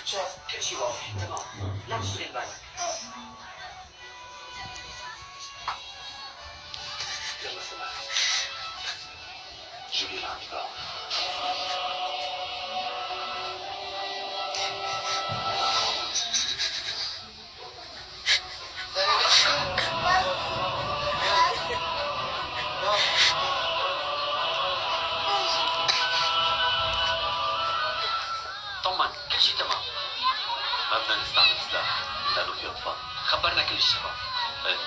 شاف كل شيء واضح تمام، لا تشغل بالك. يلا سماح، جيبي العنبة. طمن، كل شيء تمام. ما بدنا نستعمل سلاح لأنه في أطفال. خبرنا كل الشباب. ايه،